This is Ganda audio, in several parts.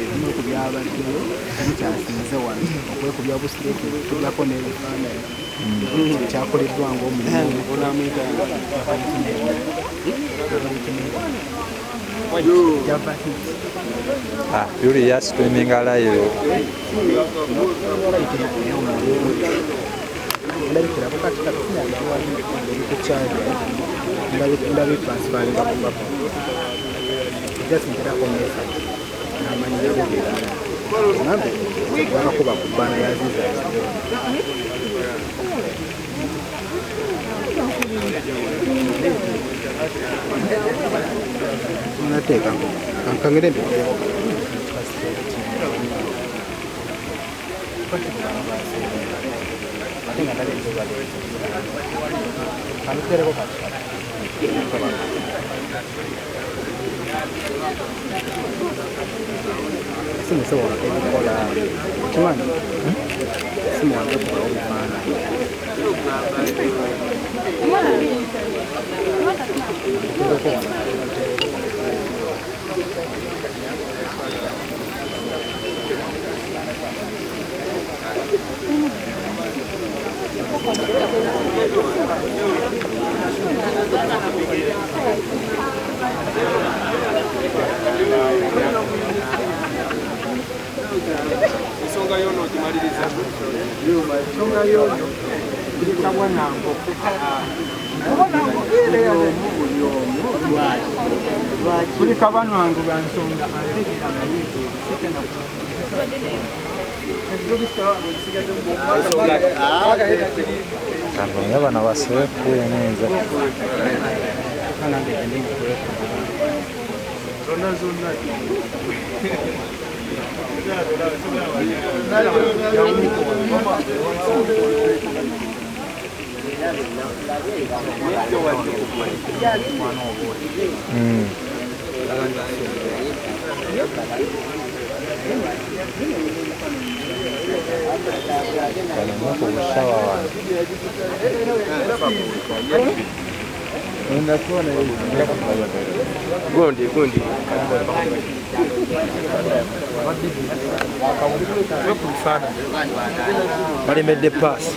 Ebimu ku byabaddeyo bikyasinze wano okwekubya busireti tubyako n'ebifaananyi kyakoleddwa ng'omulimu Yuli ya streaming live. Ndabikira bukati katufunira ebikukyali ndabitransfaringa ku papa jasingerako message namanyirago nambe bakakuba ku bbana yaziza nateeka kankangire mbikuleeko simu sobola okukola kimanyi simu wange okukola obufaananyi Ensonga yono ogimaliriza. Ensonga yono kulitabwa nango kuli kabano wange bansonga antegera Kambonye bana basebe kuye neza. Gondi. Balemedde paasi.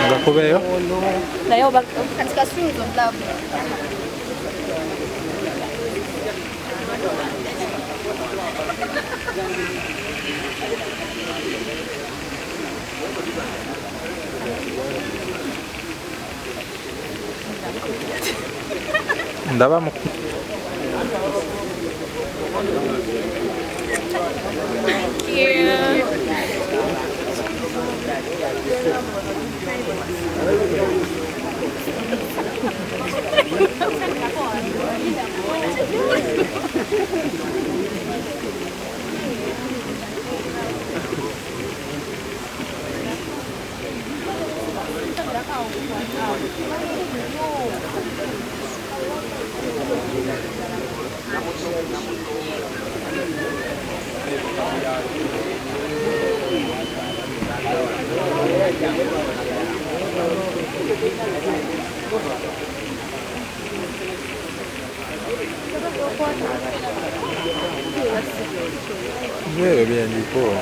Ngakubeyo? Nayo katika swings of love. Ndaba mu Vero, vieni, poi.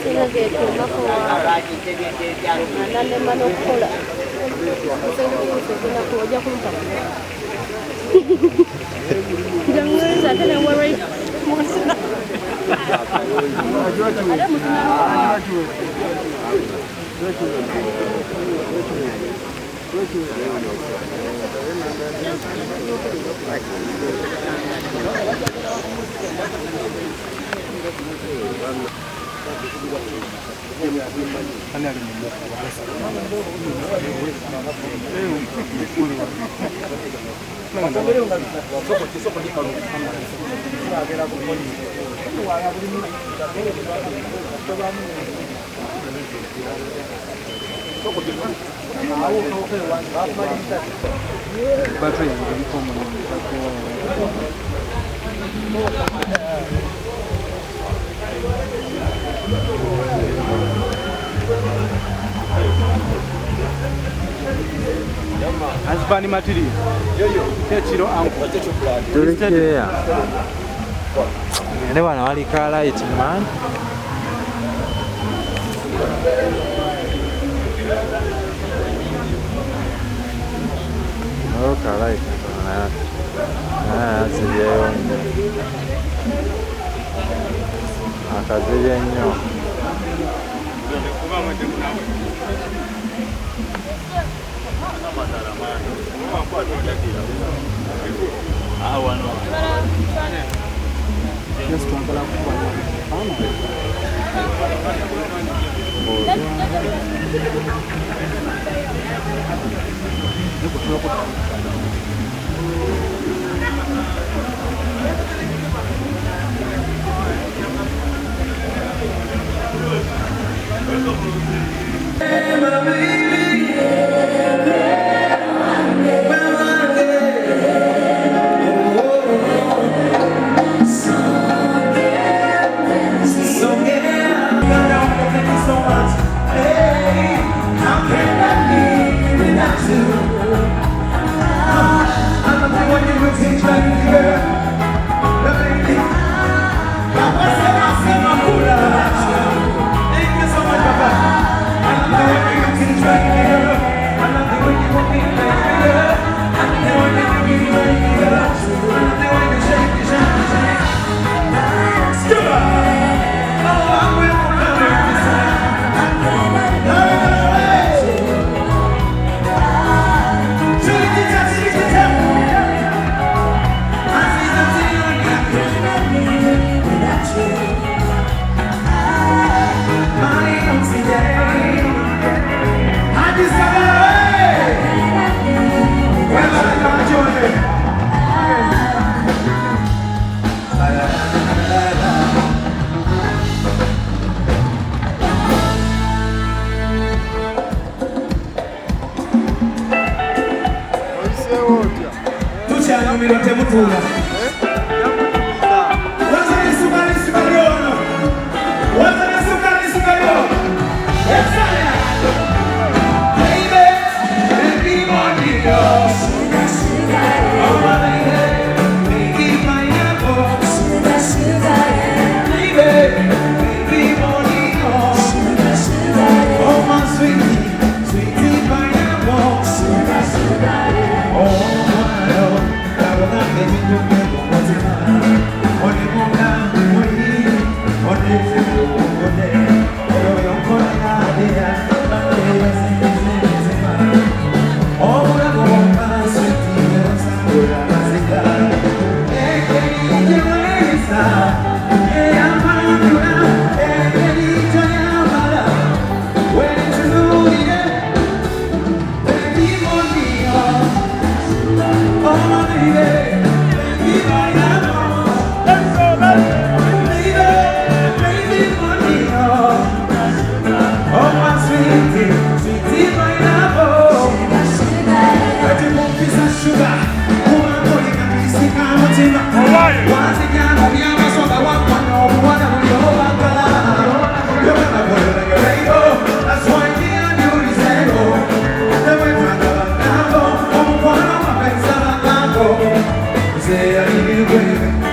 Sina zetu makoa anande manokola sina kuja kumpa jangan sate na warai musna ada musna Azbani material. Techiro anko. Tulikia. Ene bwana walika light man. Oh, kalai. Sijayo. Akaziye nnyo. Say I need you, baby.